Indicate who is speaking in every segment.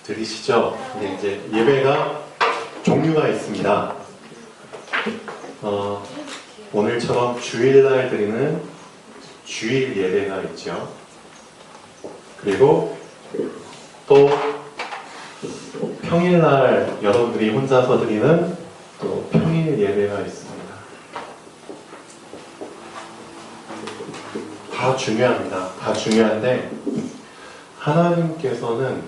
Speaker 1: 들리시죠? 네, 이제 예배가 종류가 있습니다. 오늘처럼 주일날 드리는 주일 예배가 있죠. 그리고 또 평일날 여러분들이 혼자서 드리는 또 평일 예배가 있습니다. 다 중요합니다. 다 중요한데 하나님께서는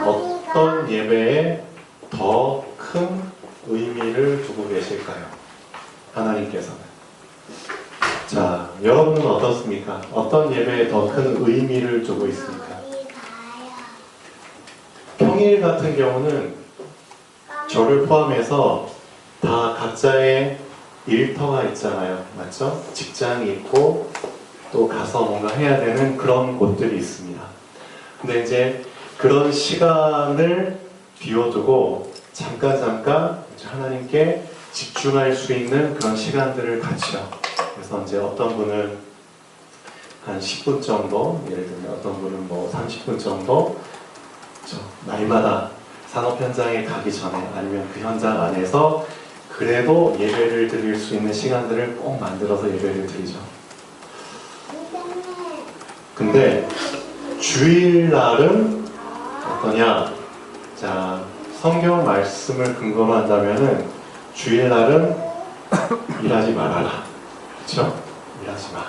Speaker 1: 어떤 예배에 더 큰 의미를 두고 계실까요? 하나님께서는. 자, 여러분은 어떻습니까? 어떤 예배에 더 큰 의미를 두고 있습니까? 평일 같은 경우는 저를 포함해서 다 각자의 일터가 있잖아요. 맞죠? 직장이 있고 또 가서 뭔가 해야 되는 그런 곳들이 있습니다. 근데 이제 그런 시간을 비워두고 잠깐 하나님께 집중할 수 있는 그런 시간들을 갖죠. 그래서 이제 어떤 분은 한 10분 정도, 예를 들면 어떤 분은 뭐 30분 정도, 날마다 산업 현장에 가기 전에 아니면 그 현장 안에서 그래도 예배를 드릴 수 있는 시간들을 꼭 만들어서 예배를 드리죠. 근데 주일날은 어떠냐? 자, 성경 말씀을 근거로 한다면은 주일날은 일하지 말아라. 그렇죠? 일하지 마.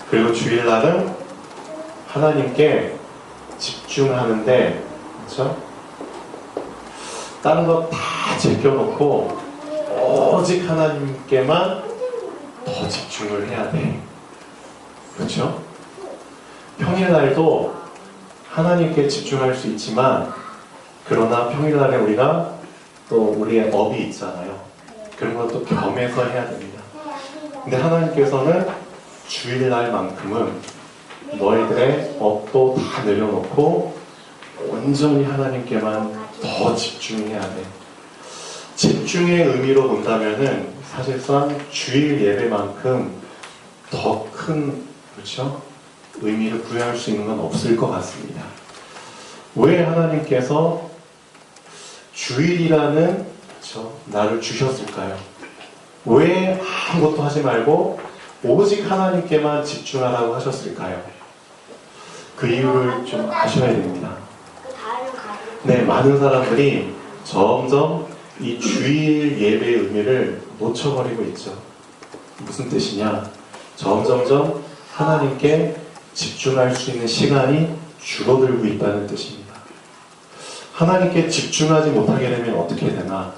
Speaker 1: 그리고 주일날은 하나님께 집중하는데, 그렇죠? 다른 거 다 제껴놓고 오직 하나님께만 더 집중을 해야 돼. 그렇죠? 평일날도 하나님께 집중할 수 있지만 그러나 평일날에 우리가 또 우리의 업이 있잖아요. 그런 것도 겸해서 해야 됩니다. 근데 하나님께서는 주일날만큼은 너희들의 업도 다 내려놓고 온전히 하나님께만 더 집중해야 돼. 집중의 의미로 본다면은 사실상 주일 예배만큼 더 큰, 그렇죠? 의미를 부여할 수 있는 건 없을 것 같습니다. 왜 하나님께서 주일이라는 날을 주셨을까요? 왜 아무것도 하지 말고 오직 하나님께만 집중하라고 하셨을까요? 그 이유를 좀 아셔야 됩니다. 네, 많은 사람들이 점점 이 주일 예배의 의미를 놓쳐버리고 있죠. 무슨 뜻이냐? 점점점 하나님께 집중할 수 있는 시간이 줄어들고 있다는 뜻입니다. 하나님께 집중하지 못하게 되면 어떻게 되나요?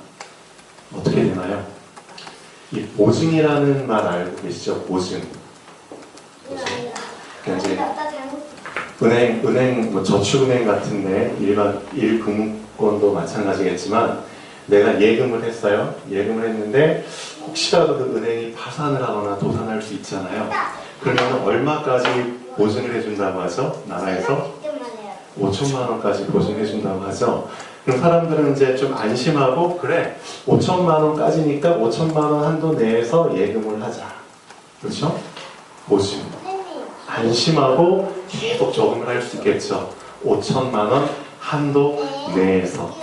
Speaker 1: 이 보증이라는 말 알고 계시죠? 보증. 그러니까 이제 은행, 뭐 저축은행 같은데 일반 일금융권도 마찬가지겠지만 내가 예금을 했어요. 예금을 했는데 혹시라도 그 은행이 파산을 하거나 도산할 수 있잖아요. 그러면 얼마까지 보증을 해준다고 하죠? 나라에서 5천만 원까지 보증해준다고 하죠. 그럼 사람들은 이제 좀 안심하고 그래 5천만 원까지니까 5천만 원 한도 내에서 예금을 하자. 그렇죠? 보증. 안심하고 계속 저금을 할 수 있겠죠. 5천만 원 한도 내에서.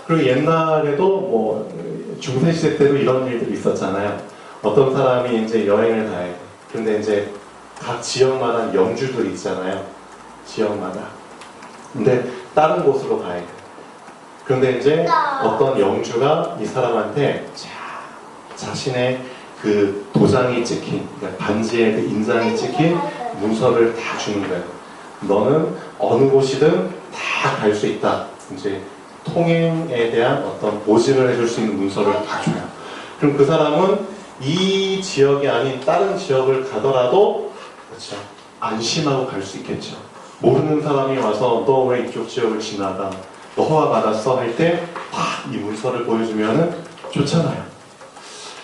Speaker 1: 그리고 옛날에도 뭐 중세시대 때도 이런 일들이 있었잖아요. 어떤 사람이 이제 여행을 가야 돼. 근데 이제 각 지역마다 영주들이 있잖아요. 지역마다. 근데 다른 곳으로 가야 돼. 그런데 이제 어떤 영주가 이 사람한테 자신의 그 도장이 찍힌, 그러니까 반지에 그 인장이 찍힌 문서를 다 주는 거예요. 너는 어느 곳이든 다 갈 수 있다. 이제 통행에 대한 어떤 보증을 해줄 수 있는 문서를 다 줘요. 그럼 그 사람은 이 지역이 아닌 다른 지역을 가더라도 그렇죠. 안심하고 갈 수 있겠죠. 모르는 사람이 와서 너 왜 이쪽 지역을 지나가? 너 허가 받았어? 할 때 딱 이 문서를 보여주면은 좋잖아요.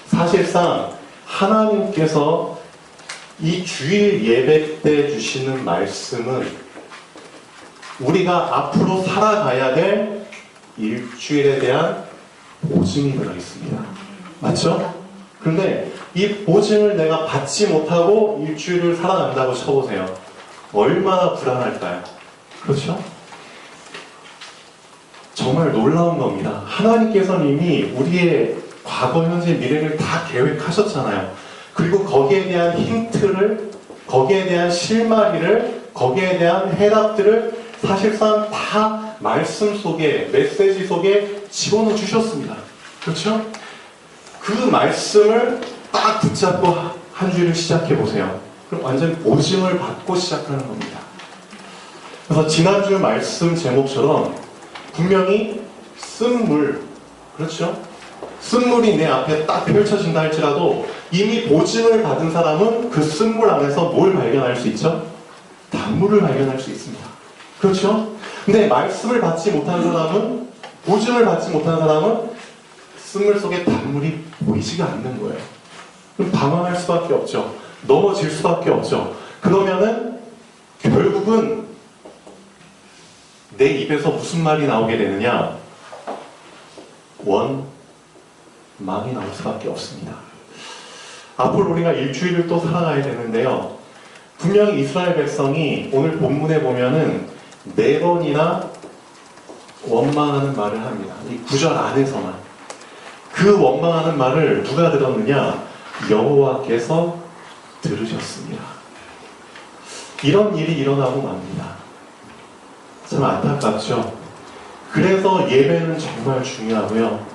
Speaker 1: 사실상 하나님께서 이 주일 예배 때 주시는 말씀은 우리가 앞으로 살아가야 될 일주일에 대한 보증이 들어있습니다. 맞죠? 그런데 이 보증을 내가 받지 못하고 일주일을 살아간다고 쳐보세요. 얼마나 불안할까요? 그렇죠? 정말 놀라운 겁니다. 하나님께서는 이미 우리의 과거, 현재, 미래를 다 계획하셨잖아요. 그리고 거기에 대한 힌트를, 거기에 대한 실마리를, 거기에 대한 해답들을 사실상 다 말씀 속에, 메시지 속에 집어넣어 주셨습니다. 그렇죠? 그 말씀을 딱 붙잡고 한 주일을 시작해 보세요. 그럼 완전 보증을 받고 시작하는 겁니다. 그래서 지난주 말씀 제목처럼 분명히 쓴물, 그렇죠? 쓴물이 내 앞에 딱 펼쳐진다 할지라도 이미 보증을 받은 사람은 그 쓴물 안에서 뭘 발견할 수 있죠? 단물을 발견할 수 있습니다. 그렇죠? 근데 말씀을 받지 못한 사람은, 보증을 받지 못한 사람은 쓴물 속에 단물이 보이지가 않는 거예요. 그럼 방황할 수밖에 없죠. 넘어질 수밖에 없죠. 그러면은 결국은 내 입에서 무슨 말이 나오게 되느냐? 원망이 나올 수밖에 없습니다. 앞으로 우리가 일주일을 또 살아가야 되는데요. 분명히 이스라엘 백성이 오늘 본문에 보면은 4번이나 원망하는 말을 합니다. 이 구절 안에서만. 그 원망하는 말을 누가 들었느냐? 여호와께서 들으셨습니다. 이런 일이 일어나고 맙니다. 참 안타깝죠? 그래서 예배는 정말 중요하고요.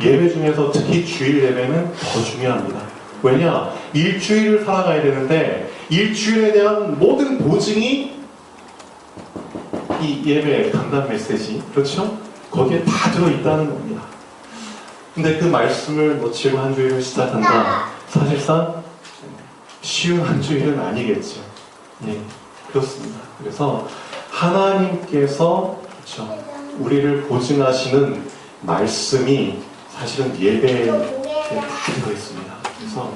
Speaker 1: 예배 중에서 특히 주일 예배는 더 중요합니다. 왜냐? 일주일을 살아가야 되는데 일주일에 대한 모든 보증이 이 예배 강단 메시지, 그렇죠? 거기에 다 들어있다는 겁니다. 근데 그 말씀을 놓치고 한 주일을 시작한다. 사실상 쉬운 한 주일은 아니겠죠. 예, 그렇습니다. 그래서 하나님께서, 그렇죠, 우리를 보증하시는 말씀이 사실은 예배에 다 들어있습니다. 그래서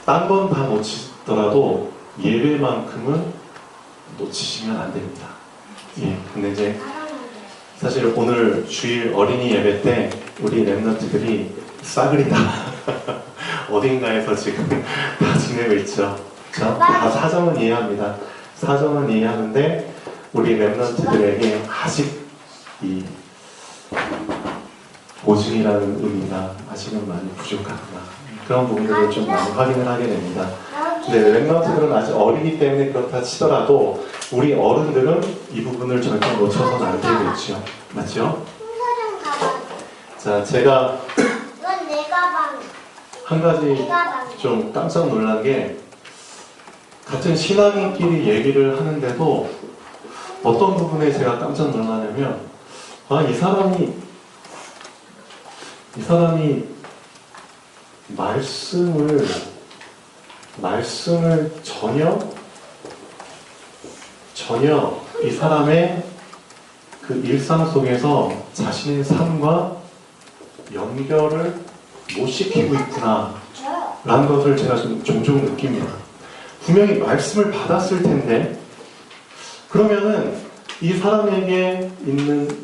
Speaker 1: 딴 건 다 놓치더라도 예배만큼은 놓치시면 안 됩니다. 예, 근데 이제 사실 오늘 주일 어린이 예배 때 우리 랩런트들이 싸그리 다 어딘가에서 지금 다 지내고 있죠. 그렇죠? 다 사정은 이해합니다. 사정은 이해하는데 우리 랩런트들에게 아직 이 보증이라는 의미가 아직은 많이 부족하구나. 그런 부분들을 좀 많이 확인을 하게 됩니다. 근데 랩런트들은 아직 어리기 때문에 그렇다 치더라도 우리 어른들은 이 부분을 절대 놓쳐서는 안 되겠죠. 맞죠? 자, 제가 한 가지 좀 깜짝 놀란 게 같은 신앙인끼리 얘기를 하는데도 어떤 부분에 제가 깜짝 놀라냐면 이 사람이 말씀을 전혀 이 사람의 그 일상 속에서 자신의 삶과 연결을 못 시키고 있구나 라는 것을 제가 좀 종종 느낍니다. 분명히 말씀을 받았을 텐데 그러면은 이 사람에게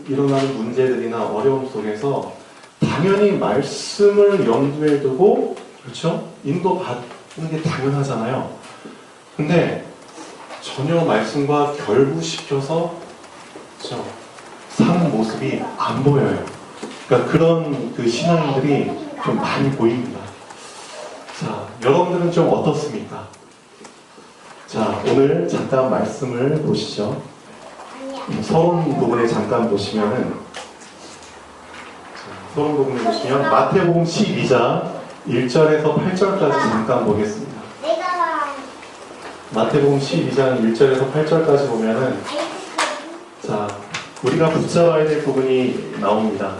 Speaker 1: 일어나는 문제들이나 어려움 속에서 당연히 말씀을 염두에 두고, 그렇죠? 인도받는 게 당연하잖아요. 근데 전혀 말씀과 결부시켜서, 그렇죠? 사는 모습이 안 보여요. 그러니까 그런 그 신앙인들이 좀 많이 보입니다. 자, 여러분들은 좀 어떻습니까? 자, 오늘 잠깐 말씀을 보시죠. 서론 부분에 잠깐 보시면은, 서론 부분에 보시면 마태복음 12장 1절에서 8절까지 잠깐 보겠습니다. 마태복음 12장 1절에서 8절까지 보면은, 자, 우리가 붙잡아야 될 부분이 나옵니다.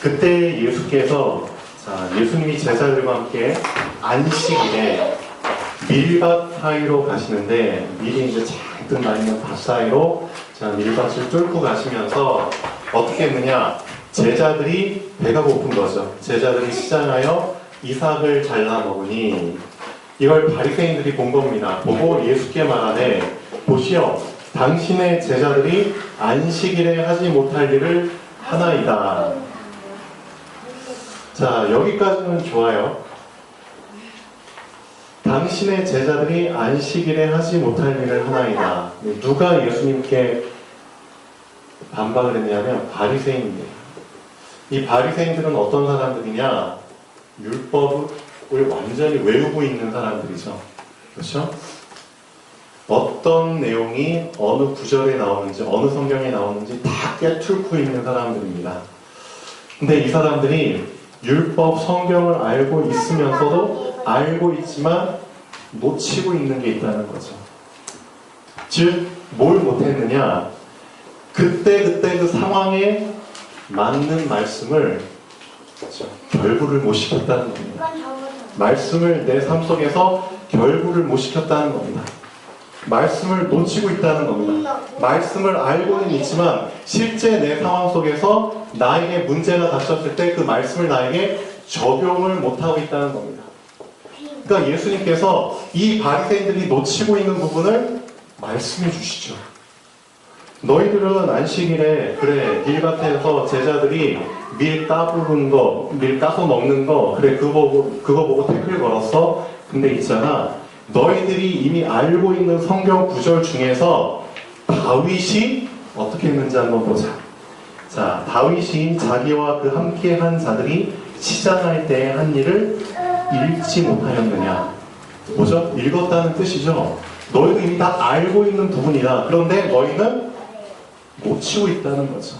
Speaker 1: 그때 예수께서, 자, 예수님이 제자들과 함께 안식일에 밀밭 사이로 가시는데, 밀이 이제 잔뜩 나 있는 밭 사이로, 자, 밀밭을 뚫고 가시면서 어떻게 했느냐? 제자들이 배가 고픈 거죠. 제자들이 시장하여 이삭을 잘라 먹으니 이걸 바리새인들이 본 겁니다. 보고 예수께 말하되 보시오, 당신의 제자들이 안식일에 하지 못할 일을 하나이다. 자, 여기까지는 좋아요. 당신의 제자들이 안식일에 하지 못할 일을 하나이다. 누가 예수님께 반박을 했냐면 바리새인입니다. 이 바리새인들은 어떤 사람들이냐? 율법을 완전히 외우고 있는 사람들이죠. 그렇죠? 어떤 내용이 어느 구절에 나오는지 어느 성경에 나오는지 다 꿰뚫고 있는 사람들입니다. 근데 이 사람들이 율법 성경을 알고 있으면서도 알고 있지만 놓치고 있는 게 있다는 거죠. 즉, 뭘 못했느냐? 그때 그 상황에 맞는 말씀을 그렇죠, 결부를 못 시켰다는 겁니다. 말씀을 내 삶 속에서 결부를 못 시켰다는 겁니다. 말씀을 놓치고 있다는 겁니다. 말씀을 알고는 있지만 실제 내 상황 속에서 나에게 문제가 닥쳤을 때 그 말씀을 나에게 적용을 못하고 있다는 겁니다. 그러니까 예수님께서 이 바리새인들이 놓치고 있는 부분을 말씀해 주시죠. 너희들은 안식일에 그래 밀밭에서 제자들이 밀 까부는 거, 밀 까서 먹는 거 그래 그거 보고 태클 걸었어. 근데 있잖아, 너희들이 이미 알고 있는 성경 구절 중에서 다윗이 어떻게 했는지 한번 보자. 자, 다윗이 자기와 그 함께한 자들이 시장할 때에 한 일을 읽지 못하였느냐. 뭐죠? 읽었다는 뜻이죠. 너희도 이미 다 알고 있는 부분이다. 그런데 너희는 놓치고 있다는 거죠.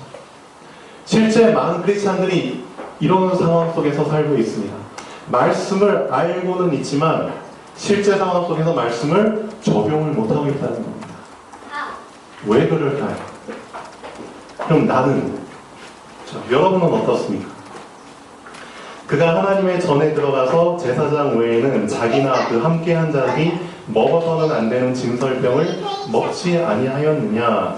Speaker 1: 실제 많은 크리스찬들이 이런 상황 속에서 살고 있습니다. 말씀을 알고는 있지만 실제 상황 속에서 말씀을 적용을 못하고 있다는 겁니다. 왜 그럴까요? 그럼 나는, 여러분은 어떻습니까? 그가 하나님의 전에 들어가서 제사장 외에는 자기나 그 함께한 자들이 먹어서는 안 되는 진설병을 먹지 아니하였느냐.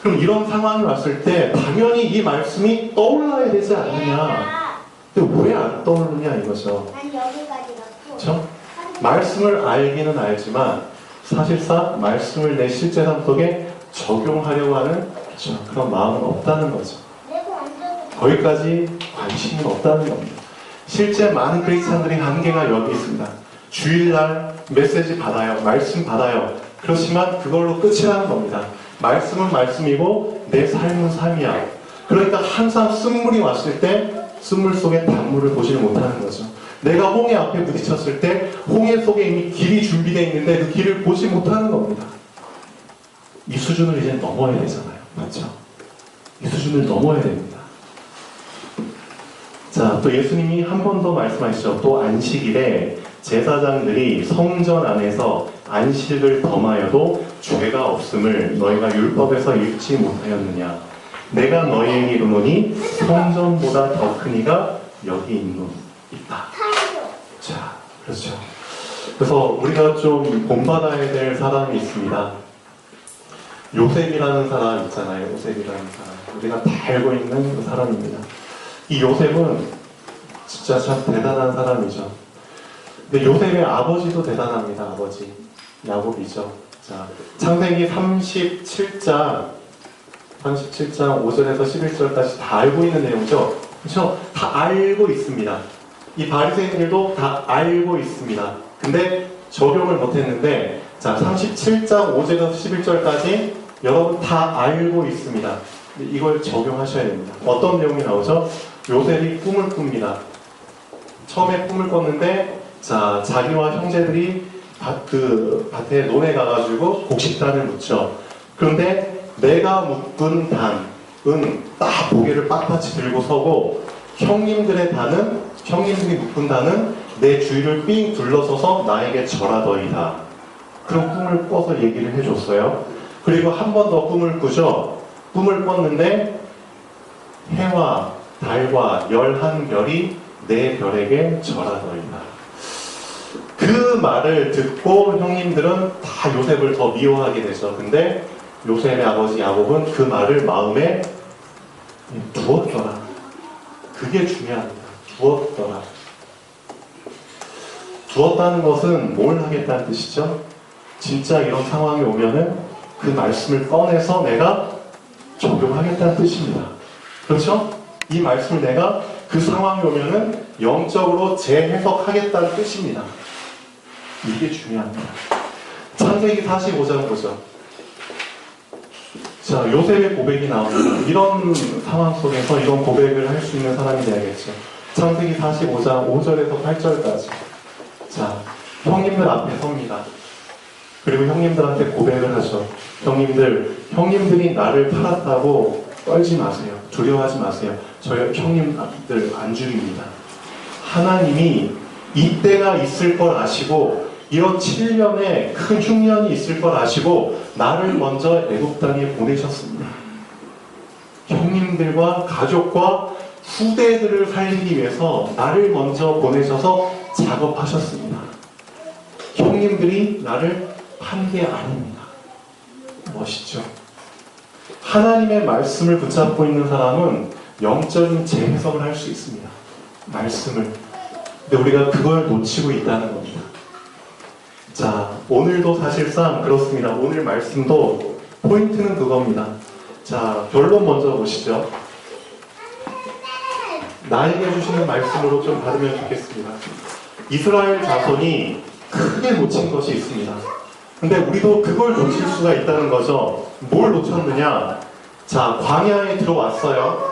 Speaker 1: 그럼 이런 상황이 왔을 때 당연히 이 말씀이 떠올라야 되지 않느냐. 근데 왜 안 떠오르냐 이거죠. 그렇죠? 말씀을 알기는 알지만 사실상 말씀을 내 실제 삶 속에 적용하려고 하는 그렇죠, 그런 마음은 없다는 거죠. 거기까지 관심이 없다는 겁니다. 실제 많은 크리스찬들의 한계가 여기 있습니다. 주일날 메시지 받아요. 말씀 받아요. 그렇지만 그걸로 끝이라는 겁니다. 말씀은 말씀이고 내 삶은 삶이야. 그러니까 항상 쓴물이 왔을 때 쓴물 속에 단물을 보지를 못하는 거죠. 내가 홍해 앞에 부딪혔을 때 홍해 속에 이미 길이 준비되어 있는데 그 길을 보지 못하는 겁니다. 이 수준을 이제 넘어야 되잖아요. 맞죠? 이 수준을 넘어야 됩니다. 자, 또 예수님이 한 번 더 말씀하시죠. 또 안식일에 제사장들이 성전 안에서 안식을 범하여도 죄가 없음을 너희가 율법에서 읽지 못하였느냐. 내가 너희에게 이르노니 성전보다 더 큰 이가 여기 있다. 자, 그렇죠. 그래서 우리가 좀 본받아야 될 사람이 있습니다. 요셉이라는 사람 있잖아요. 요셉이라는 사람. 우리가 다 알고 있는 그 사람입니다. 이 요셉은 진짜 참 대단한 사람이죠. 근데 요셉의 아버지도 대단합니다. 아버지 야곱이죠. 자, 창세기 37장 5절에서 11절까지 다 알고 있는 내용이죠. 그렇죠? 다 알고 있습니다. 이 바리새인들도 다 알고 있습니다. 근데 적용을 못했는데, 자, 37장 5절에서 11절까지 여러분 다 알고 있습니다. 이걸 적용하셔야 됩니다. 어떤 내용이 나오죠? 요셉이 꿈을 꿉니다. 처음에 꿈을 꿨는데, 자, 자기와 형제들이 밭에 논에 가가지고 곡식단을 묻죠. 그런데 내가 묶은 단은 딱 고개를 빳빳이 들고 서고, 형님들이 묶은 단은 내 주위를 삥 둘러서서 나에게 절하더이다. 그런 꿈을 꿔서 얘기를 해줬어요. 그리고 한 번 더 꿈을 꾸죠. 꿈을 꿨는데 해와 달과 11별이 내 별에게 절하더이다. 그 말을 듣고 형님들은 다 요셉을 더 미워하게 되죠. 근데 요셉의 아버지 야곱은 그 말을 마음에 두었더라. 그게 중요합니다. 두었더라. 두었다는 것은 뭘 하겠다는 뜻이죠? 진짜 이런 상황이 오면은 그 말씀을 꺼내서 내가 적용하겠다는 뜻입니다. 그렇죠? 이 말씀을 내가 그 상황이 오면은 영적으로 재해석하겠다는 뜻입니다. 이게 중요합니다. 창세기 45장 보죠. 자, 요셉의 고백이 나옵니다. 이런 상황 속에서 이런 고백을 할 수 있는 사람이 돼야겠죠. 창세기 45장 5절에서 8절까지. 자, 형님들 앞에 섭니다. 그리고 형님들한테 고백을 하죠. 형님들이 나를 팔았다고 떨지 마세요. 두려워하지 마세요. 저희 형님들 안 죽입니다. 하나님이 이때가 있을 걸 아시고 이런 7년의 큰 흉년이 있을 걸 아시고 나를 먼저 애굽 땅에 보내셨습니다. 형님들과 가족과 후대들을 살리기 위해서 나를 먼저 보내셔서 작업하셨습니다. 형님들이 나를 판 게 아닙니다. 멋있죠? 하나님의 말씀을 붙잡고 있는 사람은 영적인 재해석을 할 수 있습니다. 말씀을. 근데 우리가 그걸 놓치고 있다는 겁니다. 자, 오늘도 사실상 그렇습니다. 오늘 말씀도 포인트는 그겁니다. 자, 결론 먼저 보시죠. 나에게 주시는 말씀으로 좀 받으면 좋겠습니다. 이스라엘 자손이 크게 놓친 것이 있습니다. 근데 우리도 그걸 놓칠 수가 있다는 거죠. 뭘 놓쳤느냐? 자, 광야에 들어왔어요.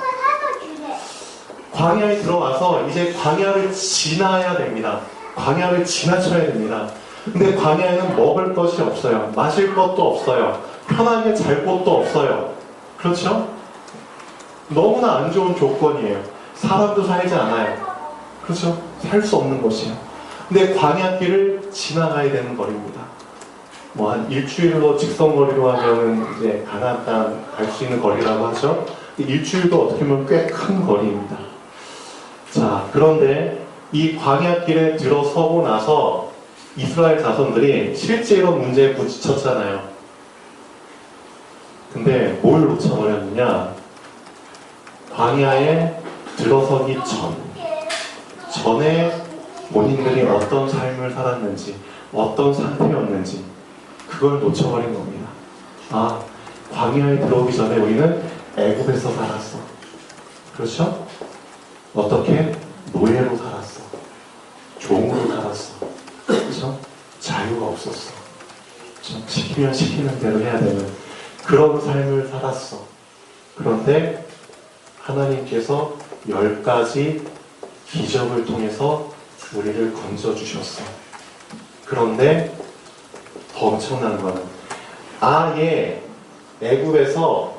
Speaker 1: 광야에 들어와서 이제 광야를 지나야 됩니다. 광야를 지나쳐야 됩니다. 근데 광야에는 먹을 것이 없어요. 마실 것도 없어요. 편하게 잘 곳도 없어요. 그렇죠? 너무나 안 좋은 조건이에요. 사람도 살지 않아요. 그렇죠? 살 수 없는 곳이에요. 근데 광야길을 지나가야 되는 거리입니다. 뭐 한 일주일로 직선거리로 하면은 이제 가나안 땅 갈 수 있는 거리라고 하죠. 일주일도 어떻게 보면 꽤 큰 거리입니다. 자, 그런데 이 광야길에 들어서고 나서 이스라엘 자손들이 실제 이런 문제에 부딪혔잖아요. 근데 뭘 놓쳐버렸느냐? 광야에 들어서기 전에 본인들이 어떤 삶을 살았는지, 어떤 상태였는지, 그걸 놓쳐버린 겁니다. 아, 광야에 들어오기 전에 우리는 애굽에서 살았어. 그렇죠? 어떻게? 노예로 살았어. 종으로 살았어. 그렇죠? 자유가 없었어. 그렇죠? 시키면 시키는 대로 해야 되는 그런 삶을 살았어. 그런데 하나님께서 10가지 기적을 통해서 우리를 건져주셨어. 그런데 더 엄청난 거는 아예 애굽에서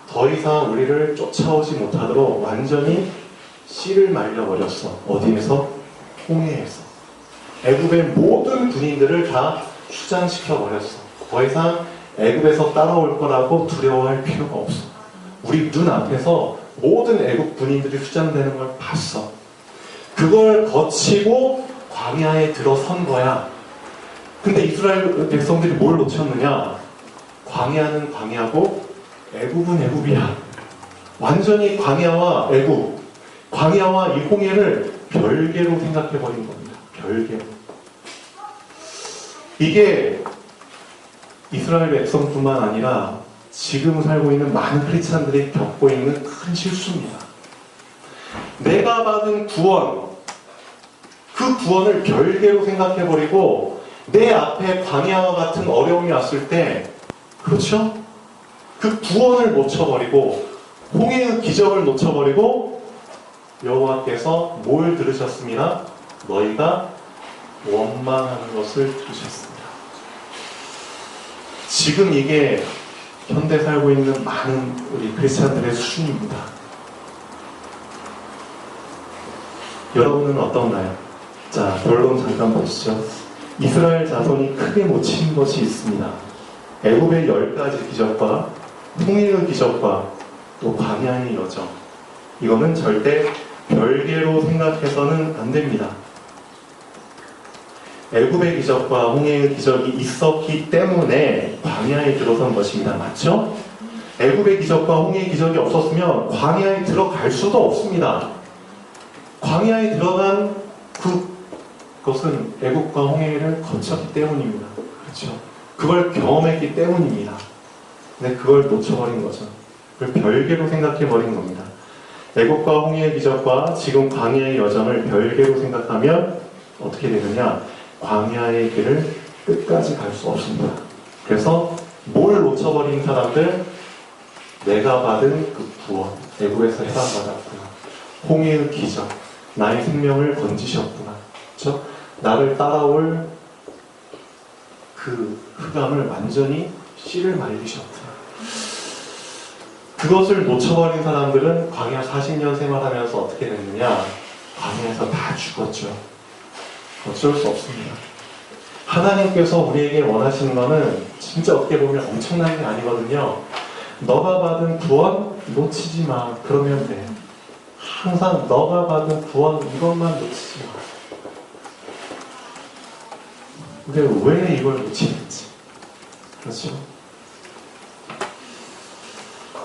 Speaker 1: 더 이상 우리를 쫓아오지 못하도록 완전히 씨를 말려버렸어. 어디에서? 홍해에서. 애굽의 모든 군인들을 다 수장시켜버렸어. 더 이상 애굽에서 따라올 거라고 두려워할 필요가 없어. 우리 눈앞에서 모든 애굽 군인들이 수장되는 걸 봤어. 그걸 거치고 광야에 들어선 거야. 근데 이스라엘 백성들이 뭘 놓쳤느냐? 광야는 광야고 애굽은 애굽이야. 완전히 광야와 애굽, 광야와 이 홍해를 별개로 생각해버린 겁니다. 별개로. 이게 이스라엘 백성뿐만 아니라 지금 살고 있는 많은 크리스찬들이 겪고 있는 큰 실수입니다. 내가 받은 구원, 그 구원을 별개로 생각해버리고 내 앞에 광야와 같은 어려움이 왔을 때, 그렇죠? 그 구원을 놓쳐버리고 홍해의 기적을 놓쳐버리고 여호와께서 뭘 들으셨습니다? 너희가 원망하는 것을 들으셨습니다. 지금 이게 현대 살고 있는 많은 우리 크리스찬들의 수준입니다. 여러분은 어떤가요? 자, 결론 잠깐 보시죠. 이스라엘 자손이 크게 놓친 것이 있습니다. 애굽의 10가지 기적과 홍해의 기적과 또 광야의 여정. 이거는 절대 별개로 생각해서는 안 됩니다. 애굽의 기적과 홍해의 기적이 있었기 때문에 광야에 들어선 것입니다. 맞죠? 애굽의 기적과 홍해의 기적이 없었으면 광야에 들어갈 수도 없습니다. 광야에 들어간 그것은 애굽과 홍해를 거쳤기 때문입니다. 그렇죠? 그걸 경험했기 때문입니다. 근데 그걸 놓쳐버린 거죠. 그걸 별개로 생각해버린 겁니다. 애굽과 홍해의 기적과 지금 광야의 여정을 별개로 생각하면 어떻게 되느냐? 광야의 길을 끝까지 갈 수 없습니다. 그래서 뭘 놓쳐버린 사람들? 내가 받은 그 구원, 애굽에서 해방받았구나. 홍해의 기적, 나의 생명을 건지셨구나. 그렇죠? 나를 따라올 그 흑암을 완전히 씨를 말리셨구나. 그것을 놓쳐버린 사람들은 광야 40년 생활하면서 어떻게 됐느냐? 광야에서 다 죽었죠. 어쩔 수 없습니다. 하나님께서 우리에게 원하시는 것은 진짜 어떻게 보면 엄청난 게 아니거든요. 너가 받은 구원 놓치지 마. 그러면 돼. 항상 너가 받은 구원 이것만 놓치지 마. 근데 왜 이걸 놓치는지. 그렇죠?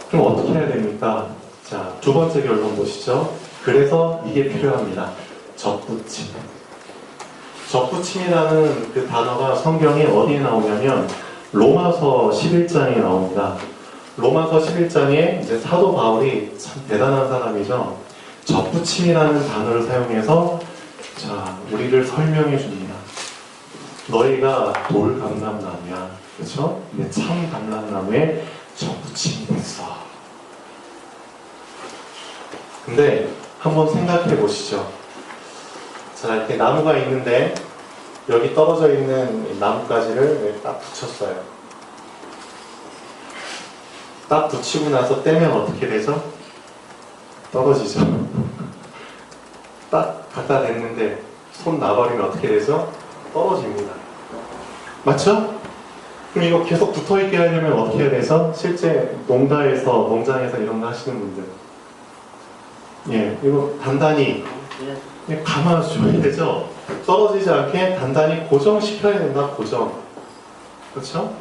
Speaker 1: 그럼 어떻게 해야 됩니까? 자, 두 번째 결론 보시죠. 그래서 이게 필요합니다. 접붙임. 접붙임이라는 그 단어가 성경에 어디에 나오냐면 로마서 11장에 나옵니다. 로마서 11장에 이제 사도 바울이 참 대단한 사람이죠. 접붙임이라는 단어를 사용해서 자, 우리를 설명해 줍니다. 너희가 돌 감람나무야. 그렇죠? 근데 참 감람나무에 접붙임이 됐어. 근데 한번 생각해 보시죠. 자, 이렇게 나무가 있는데 여기 떨어져 있는 나뭇가지를 딱 붙였어요. 딱 붙이고 나서 떼면 어떻게 되죠? 떨어지죠. 딱 갖다 댔는데 손 놔버리면 어떻게 되죠? 떨어집니다. 맞죠? 그럼 이거 계속 붙어있게 하려면 어떻게 해야 되죠? 실제 농장에서 이런 거 하시는 분들, 예, 이거 단단히 감아줘야 되죠? 떨어지지 않게 단단히 고정시켜야 된다. 고정. 그렇죠?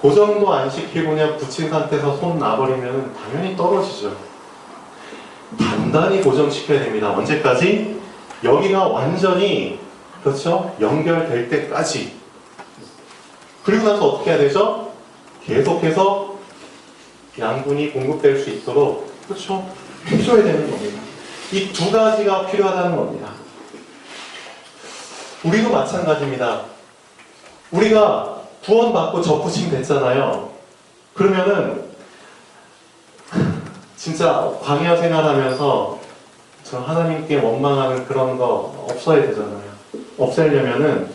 Speaker 1: 고정도 안 시키고 그냥 붙인 상태에서 손 놔버리면 당연히 떨어지죠. 단단히 고정시켜야 됩니다. 언제까지? 여기가 완전히, 그렇죠? 연결될 때까지. 그리고 나서 어떻게 해야 되죠? 계속해서 양분이 공급될 수 있도록, 그렇죠? 해줘야 되는 겁니다. 이 두 가지가 필요하다는 겁니다. 우리도 마찬가지입니다. 우리가 구원받고 접붙임 됐잖아요. 그러면은 진짜 광야 생활하면서 저 하나님께 원망하는 그런 거 없어야 되잖아요. 없애려면은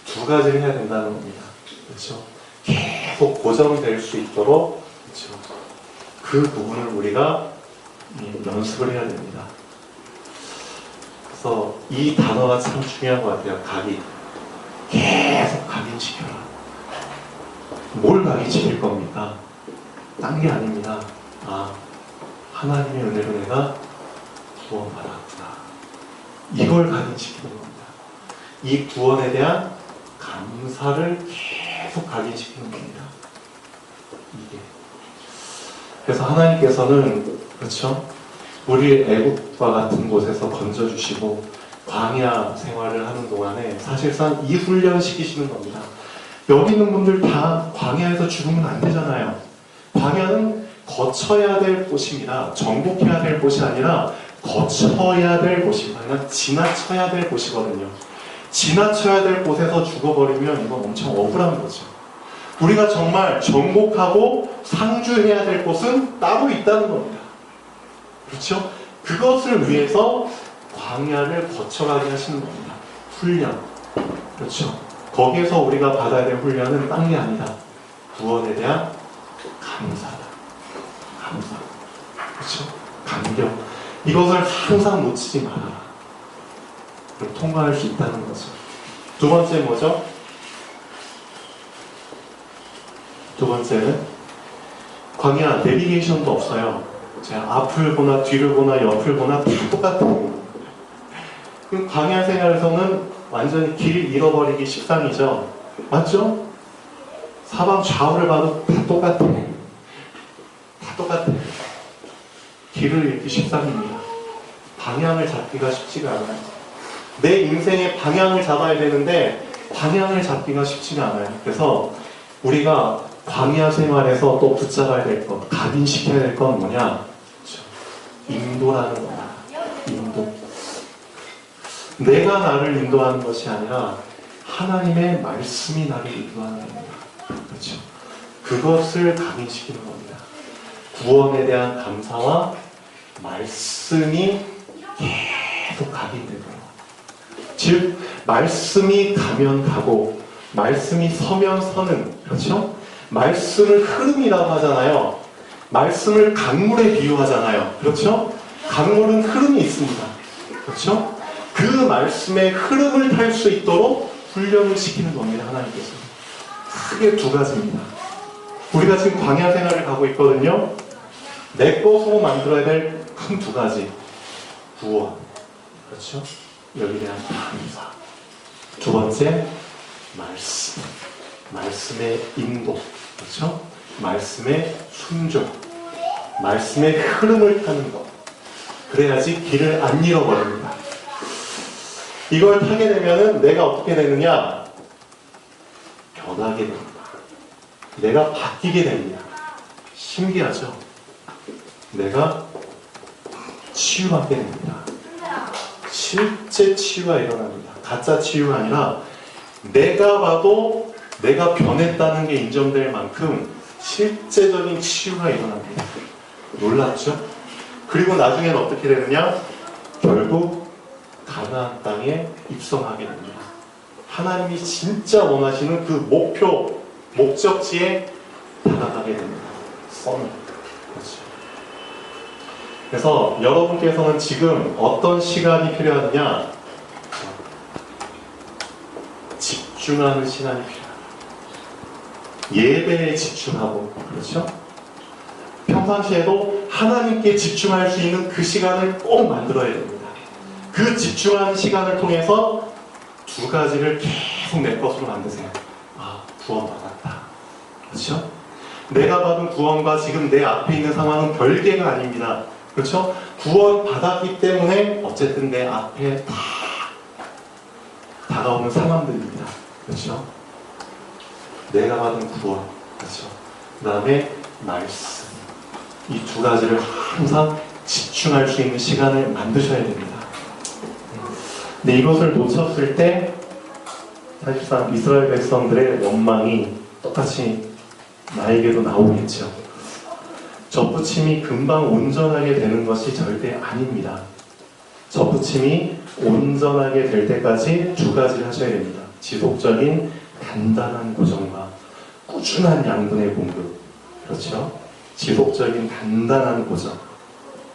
Speaker 1: 두 가지를 해야 된다는 겁니다. 그렇죠? 계속 고정될 수 있도록, 그렇죠? 그 부분을 우리가 연습을 해야 됩니다. 그래서 이 단어가 참 중요한 것 같아요. 각인. 계속 각인시켜라. 뭘 각인시킬 겁니까? 딴 게 아닙니다. 아, 하나님의 은혜로 내가 구원받았구나. 이걸 각인시키는 겁니다. 이 구원에 대한 감사를 계속 각인시키는 겁니다. 이게. 그래서 하나님께서는, 그렇죠? 우리 애국과 같은 곳에서 건져주시고 광야 생활을 하는 동안에 사실상 이 훈련 시키시는 겁니다. 여기 있는 분들 다 광야에서 죽으면 안 되잖아요. 광야는 거쳐야 될 곳입니다. 정복해야 될 곳이 아니라 거쳐야 될 곳입니다. 그냥 지나쳐야 될 곳이거든요. 지나쳐야 될 곳에서 죽어버리면 이건 엄청 억울한 거죠. 우리가 정말 정복하고 상주해야 될 곳은 따로 있다는 겁니다. 그렇죠? 그것을 위해서 광야를 거쳐가게 하시는 겁니다. 훈련. 그렇죠? 거기에서 우리가 받아야 될 훈련은 딴 게 아니다. 구원에 대한 감사다. 감사. 그렇죠? 감격. 이것을 항상 놓치지 말아라. 그럼 통과할 수 있다는 거죠. 두 번째 뭐죠? 두 번째는 광야 내비게이션도 없어요. 제가 앞을 보나 뒤를 보나 옆을 보나 다 똑같아요. 그럼 광야 생활에서는 완전히 길 잃어버리기 십상이죠. 맞죠? 사방 좌우를 봐도 다 똑같아요. 다 똑같아요. 길을 잃기 십상입니다. 방향을 잡기가 쉽지가 않아요. 내 인생의 방향을 잡아야 되는데 방향을 잡기가 쉽지가 않아요. 그래서 우리가 광야 생활에서 또 붙잡아야 될 것, 각인시켜야 될 건 뭐냐? 인도라는 거야. 인도. 내가 나를 인도하는 것이 아니라 하나님의 말씀이 나를 인도하는 겁니다. 그렇죠? 그것을 각인시키는 겁니다. 구원에 대한 감사와 말씀이 계속 각인되고요. 즉 말씀이 가면 가고 말씀이 서면 서는, 그렇죠? 말씀을 흐름이라고 하잖아요. 말씀을 강물에 비유하잖아요. 그렇죠? 강물은 흐름이 있습니다. 그렇죠? 그 말씀의 흐름을 탈 수 있도록 훈련을 시키는 겁니다. 하나님께서. 크게 두 가지입니다. 우리가 지금 광야 생활을 가고 있거든요. 내 것으로 만들어야 될 큰 두 가지. 구원. 그렇죠? 여기에 대한 감사. 두 번째, 말씀. 말씀의 인도. 그렇죠? 말씀의 순종. 말씀의 흐름을 타는 것. 그래야지 길을 안 잃어버립니다. 이걸 타게 되면은 내가 어떻게 되느냐? 변하게 됩니다. 내가 바뀌게 됩니다. 신기하죠? 내가 치유받게 됩니다. 실제 치유가 일어납니다. 가짜 치유가 아니라 내가 봐도 내가 변했다는 게 인정될 만큼 실제적인 치유가 일어납니다. 놀랍죠? 그리고 나중에는 어떻게 되느냐? 결국 가나안 땅에 입성하게 됩니다. 하나님이 진짜 원하시는 그 목표, 목적지에 다가가게 됩니다. 그렇죠. 그래서 여러분께서는 지금 어떤 시간이 필요하느냐? 집중하는 시간이 필요합니다. 예배에 집중하고, 그렇죠? 평상시에도 하나님께 집중할 수 있는 그 시간을 꼭 만들어야 됩니다. 그 집중하는 시간을 통해서 두 가지를 계속 내 것으로 만드세요. 아, 구원받았다. 그렇죠? 내가 받은 구원과 지금 내 앞에 있는 상황은 별개가 아닙니다. 그렇죠? 구원받았기 때문에 어쨌든 내 앞에 다 다가오는 상황들입니다. 그렇죠? 내가 받은 구원. 그렇죠? 그 다음에 말씀. 이 두 가지를 항상 집중할 수 있는 시간을 만드셔야 됩니다. 근데 이것을 놓쳤을 때 사실상 이스라엘 백성들의 원망이 똑같이 나에게도 나오겠죠. 접붙임이 금방 온전하게 되는 것이 절대 아닙니다. 접붙임이 온전하게 될 때까지 두 가지를 하셔야 됩니다. 지속적인 단단한 고정과 꾸준한 양분의 공급. 그렇죠? 지속적인 단단한 고정,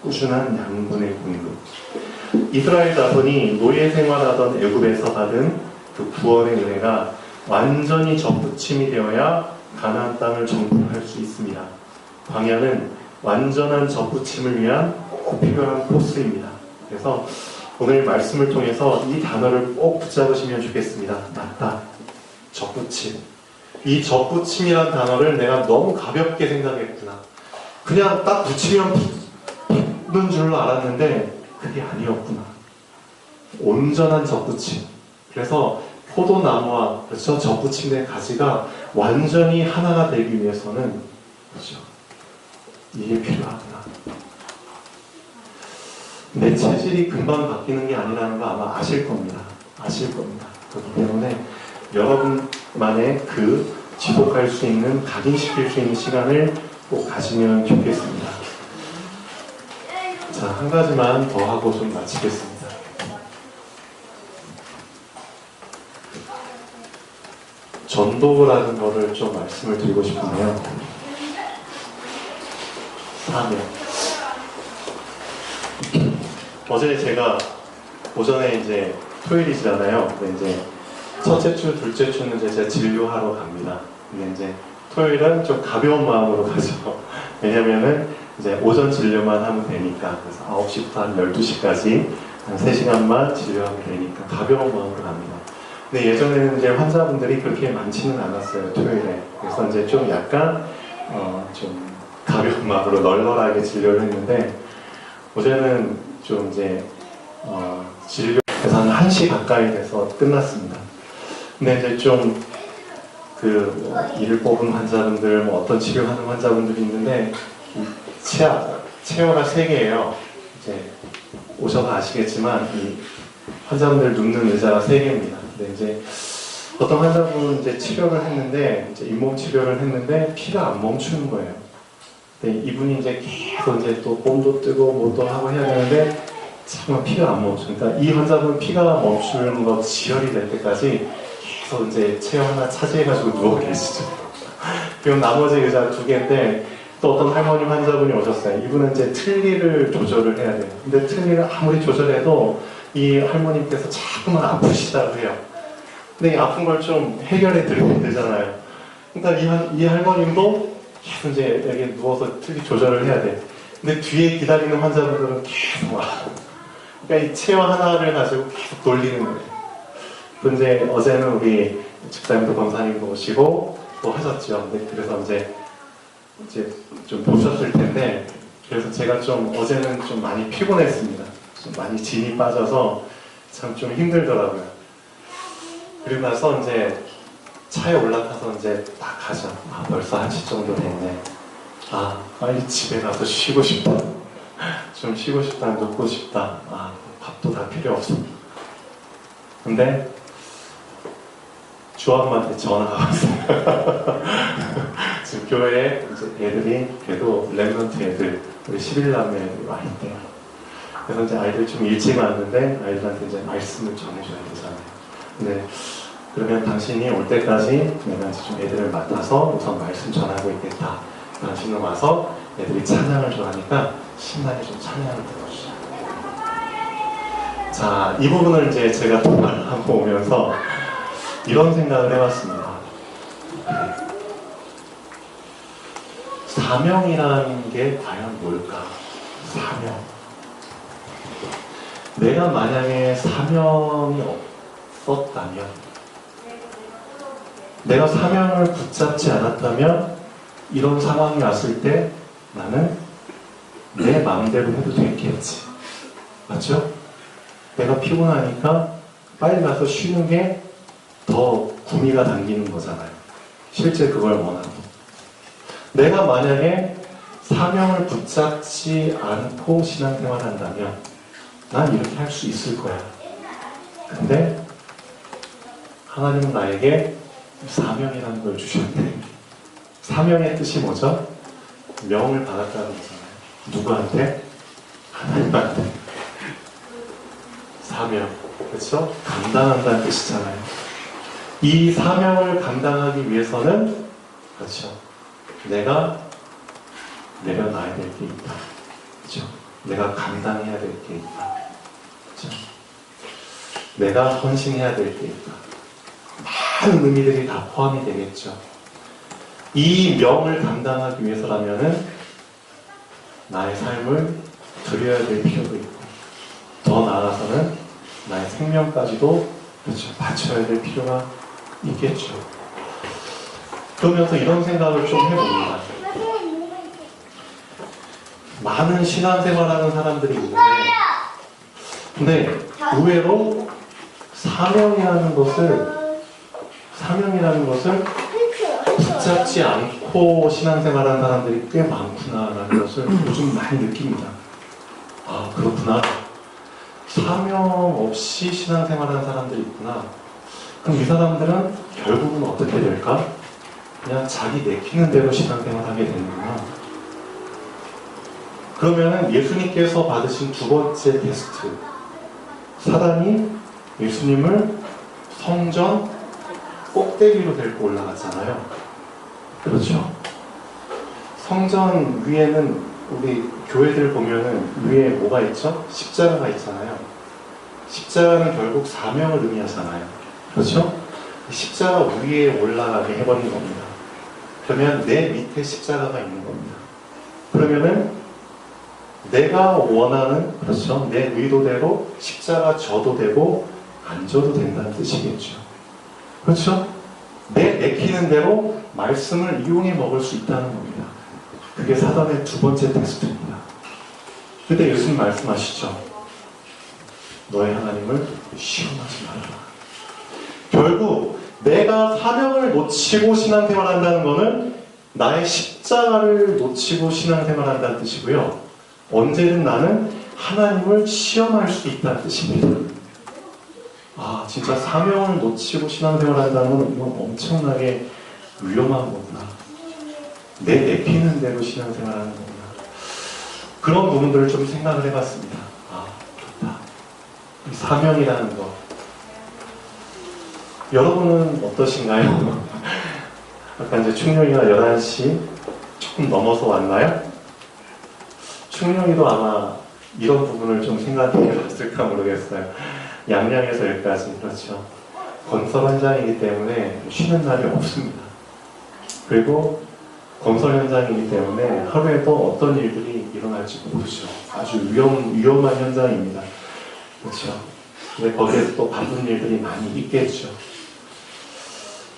Speaker 1: 꾸준한 양분의 공급. 이스라엘 자손이 노예 생활하던 애굽에서 받은 그 구원의 은혜가 완전히 접붙임이 되어야 가나안 땅을 정복할 수 있습니다. 광야는 완전한 접붙임을 위한 꼭 필요한 코스입니다. 그래서 오늘 말씀을 통해서 이 단어를 꼭 붙잡으시면 좋겠습니다. 맞다. 접붙임. 이 접붙임이란 단어를 내가 너무 가볍게 생각했구나. 그냥 딱 붙이면 붙는 줄로 알았는데 그게 아니었구나. 온전한 접붙임. 그래서 포도나무와 그렇죠? 접붙임의 가지가 완전히 하나가 되기 위해서는 그렇죠? 이게 필요하구나. 내 체질이 금방 바뀌는 게 아니라는 거 아마 아실 겁니다. 아실 겁니다. 그렇기 때문에 여러분만의 그 지속할 수 있는, 각인시킬 수 있는 시간을 꼭 가시면 좋겠습니다. 자, 한 가지만 더 하고 좀 마치겠습니다. 전도라는 거를 좀 말씀을 드리고 싶은데요. 사명. 어제 제가 오전에 이제 토요일이잖아요. 근데 이제 첫째 주, 둘째 주는 이제 제가 진료하러 갑니다. 근데 이제 토요일은 좀 가벼운 마음으로 가죠. 왜냐면은 이제 오전 진료만 하면 되니까. 그래서 9시부터 한 12시까지 한 3시간만 진료하면 되니까 가벼운 마음으로 갑니다. 근데 예전에는 이제 환자분들이 그렇게 많지는 않았어요, 토요일에. 그래서 이제 좀 약간, 좀 가벼운 마음으로 널널하게 진료를 했는데, 어제는 좀 이제, 진료에서 한 1시 가까이 돼서 끝났습니다. 근데 이제 좀, 일을 뽑은 환자분들, 뭐 어떤 치료하는 환자분들이 있는데, 체어가 3개예요. 이제, 오셔서 아시겠지만, 이 환자분들 눕는 의자가 3개입니다. 근데 이제 어떤 환자분 이제 치료를 했는데, 이제 잇몸 치료를 했는데 피가 안 멈추는 거예요. 근데 이분이 이제 계속 이제 또 뽐도 뜨고 뭐도 하고 해야 되는데 정말 피가 안 멈추니까 이 환자분 피가 멈추는 거 지혈이 될 때까지 계속 이제 체어 하나 차지해가지고 누워 계시죠. 그리고 나머지 의자 2개인데 또 어떤 할머니 환자분이 오셨어요. 이분은 이제 틀니를 조절을 해야 돼요. 근데 틀니를 아무리 조절해도 이 할머님께서 자꾸만 아프시다고 해요. 근데 이 아픈 걸 좀 해결해 드려야 되잖아요. 그러니까 이 할머님도 계속 이제 여기 누워서 틀니 조절을 해야 돼. 근데 뒤에 기다리는 환자분들은 계속 와. 그러니까 이 체어 하나를 가지고 계속 돌리는 거예요. 또 이제 어제는 우리 집사님도 검사님도 오시고 또 하셨죠. 근데 그래서 이제 좀 보셨을 텐데, 그래서 제가 좀 어제는 좀 많이 피곤했습니다. 좀 많이 진이 빠져서 참 좀 힘들더라고요. 그리고 나서 이제 차에 올라타서 이제 딱 가죠. 아, 벌써 1시 정도 됐네. 아, 빨리 집에 가서 쉬고 싶다. 좀 쉬고 싶다, 눕고 싶다. 아, 밥도 다 필요 없어. 근데 주아엄마한테 전화가 왔어요. 지금 교회에 이제 애들이 그래도 랩런트 애들, 우리 11남매 애들이 와 있대요. 그래서 이제 아이들 좀 일찍 왔는데 아이들한테 이제 말씀을 전해줘야 되잖아요. 근데 그러면 당신이 올 때까지 내가 이제 좀 애들을 맡아서 우선 말씀 전하고 있겠다. 당신은 와서 애들이 찬양을 좋아하니까 신나게 좀 찬양을 들어주자. 자, 이 부분을 이제 제가 통화를 하고 오면서 이런 생각을 해봤습니다. 사명이라는 게 과연 뭘까? 사명. 내가 만약에 사명이 없었다면, 내가 사명을 붙잡지 않았다면 이런 상황이 왔을 때 나는 내 마음대로 해도 됐겠지. 맞죠? 내가 피곤하니까 빨리 가서 쉬는 게 더 구미가 당기는 거잖아요. 실제 그걸 원하고. 내가 만약에 사명을 붙잡지 않고 신앙생활을 한다면 난 이렇게 할 수 있을 거야. 근데 하나님은 나에게 사명이라는 걸 주셨네. 사명의 뜻이 뭐죠? 명을 받았다는 거잖아요. 누구한테? 하나님한테. 사명. 그렇죠? 감당한다는 뜻이잖아요. 이 사명을 감당하기 위해서는, 그렇죠, 내가 내려놔야 될 게 있다. 그렇죠? 내가 감당해야 될 게 있다. 그렇죠? 내가 헌신해야 될 게 있다. 많은 의미들이 다 포함이 되겠죠. 이 명을 감당하기 위해서라면은 나의 삶을 드려야 될 필요도 있고, 더 나아가서는 나의 생명까지도, 그렇죠, 바쳐야 될 필요가 있겠죠. 그러면서 이런 생각을 좀 해봅니다. 많은 신앙생활하는 사람들이 있는데, 근데 의외로 사명이라는 것을 붙잡지 않고 신앙생활하는 사람들이 꽤 많구나라는 것을 요즘 많이 느낍니다. 아, 그렇구나. 사명 없이 신앙생활하는 사람들이 있구나. 그럼 이 사람들은 결국은 어떻게 될까? 그냥 자기 내키는 대로 신앙생활하게 되는구나. 그러면은 예수님께서 받으신 2번째 테스트. 사단이 예수님을 성전 꼭대기로 데리고 올라갔잖아요. 그렇죠? 성전 위에는 우리 교회들 보면은 위에 뭐가 있죠? 십자가가 있잖아요. 십자가는 결국 사명을 의미하잖아요. 그렇죠? 십자가 위에 올라가게 해버린 겁니다. 그러면 내 밑에 십자가가 있는 겁니다. 그러면은 내가 원하는, 그렇죠, 내 의도대로 십자가 져도 되고 안 져도 된다는 뜻이겠죠. 그렇죠? 내 내키는 대로 말씀을 이용해 먹을 수 있다는 겁니다. 그게 사단의 2번째 테스트입니다. 그때 예수님 말씀하시죠. 너의 하나님을 시험하지 말아라. 결국 내가 사명을 놓치고 신앙생활한다는 것은 나의 십자가를 놓치고 신앙생활한다는 뜻이고요. 언제든 나는 하나님을 시험할 수 있다는 뜻입니다. 진짜 사명을 놓치고 신앙생활을 한다는 건 이건 엄청나게 위험한 거구나. 내 내피는 대로 신앙생활을 하는 거구나. 그런 부분들을 좀 생각을 해봤습니다. 아, 좋다. 이 사명이라는 거. 여러분은 어떠신가요? 아까 이제 충룡이가 11시 조금 넘어서 왔나요? 충룡이도 아마 이런 부분을 좀 생각해 봤을까 모르겠어요. 양양에서 여기까지, 그렇죠. 건설 현장이기 때문에 쉬는 날이 없습니다. 그리고 건설 현장이기 때문에 하루에도 어떤 일들이 일어날지 모르죠. 아주 위험한 현장입니다. 그렇죠. 근데 거기에서 또 바쁜 일들이 많이 있겠죠.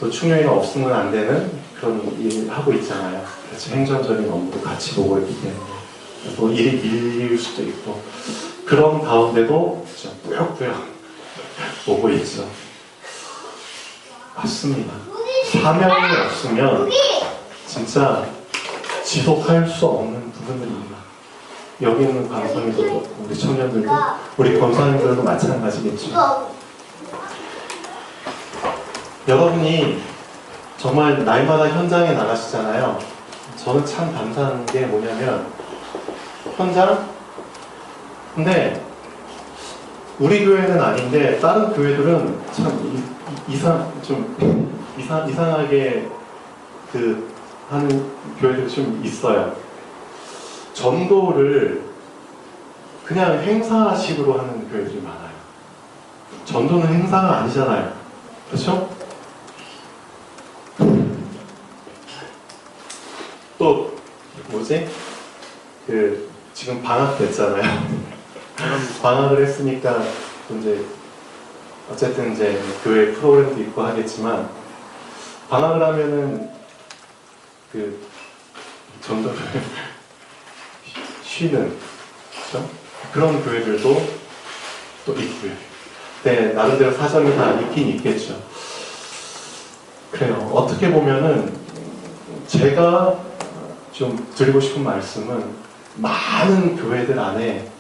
Speaker 1: 또 충격이 없으면 안 되는 그런 일을 하고 있잖아요. 그렇죠. 행정적인 업무도 같이 보고 있기 때문에 또 일이 밀릴 수도 있고 그런 가운데도 진짜 뿌역뿌역 보고 있죠. 맞습니다. 사명이 없으면 진짜 지속할 수 없는 부분들입니다. 여기 있는 강사님도 그렇고 우리 청년들도 우리 권사님들도 마찬가지겠죠. 여러분이 정말 날마다 현장에 나가시잖아요. 저는 참 감사한 게 뭐냐면 현장? 근데 우리 교회는 아닌데 다른 교회들은 참 이상하게 하는 교회들이 좀 있어요. 전도를 그냥 행사식으로 하는 교회들이 많아요. 전도는 행사가 아니잖아요. 그렇죠? 또 뭐지? 지금 방학 됐잖아요. 방학을 했으니까 이제 어쨌든 이제 교회 프로그램도 있고 하겠지만 방학을 하면은 전도를 쉬는 그렇죠? 그런 교회들도 또 있고요. 네, 나름대로 사정이 다 있긴 있겠죠. 그래요. 어떻게 보면은 제가 좀 드리고 싶은 말씀은 많은 교회들 안에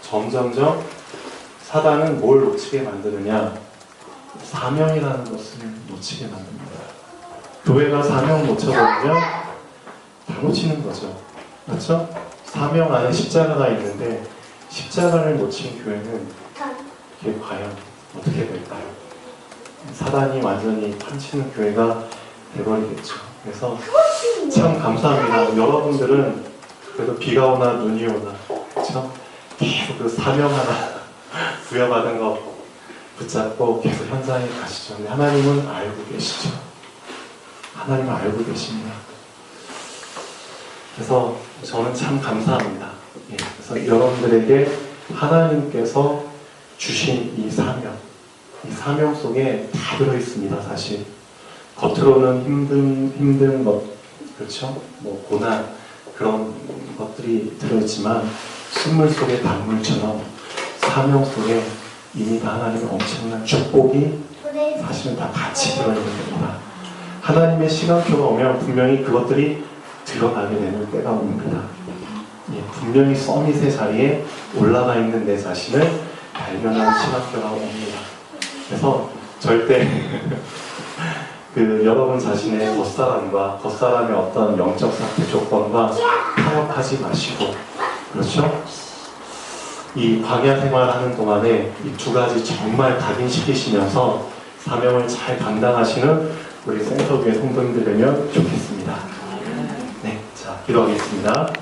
Speaker 1: 점점점 사단은 뭘 놓치게 만드느냐? 사명이라는 것을 놓치게 만듭니다. 교회가 사명 놓쳐버리면 다 놓치는 거죠. 그렇죠? 사명 안에 십자가가 있는데 십자가를 놓친 교회는 이게 과연 어떻게 될까요? 사단이 완전히 판치는 교회가 돼버리겠죠. 그래서 참 감사합니다. 여러분들은 그래도 비가 오나 눈이 오나 그렇죠? 계속 그 사명 하나 부여받은 거 붙잡고 계속 현장에 가시죠. 근데 하나님은 알고 계시죠. 하나님은 알고 계십니다. 그래서 저는 참 감사합니다. 예, 그래서 여러분들에게 하나님께서 주신 이 사명 속에 다 들어있습니다. 사실 겉으로는 힘든 것, 그렇죠? 뭐 고난 그런 것들이 들어있지만 식물 속의 단물처럼 사명 속에 이미 하나님의 엄청난 축복이 사실은 다 같이 들어있는 겁니다. 하나님의 시간표가 오면 분명히 그것들이 드러나게 되는 때가 옵니다. 예, 분명히 서밋의 자리에 올라가 있는 내 자신을 발견하는 시간표가 옵니다. 그래서 절대 여러분 자신의 겉사람의 어떤 영적 상태 조건과 타협하지 마시고, 그렇죠? 이 광야 생활하는 동안에 이 두 가지 정말 각인시키시면서 사명을 잘 감당하시는 우리 센터교회 성도님들 되면 좋겠습니다. 네, 자, 기도하겠습니다.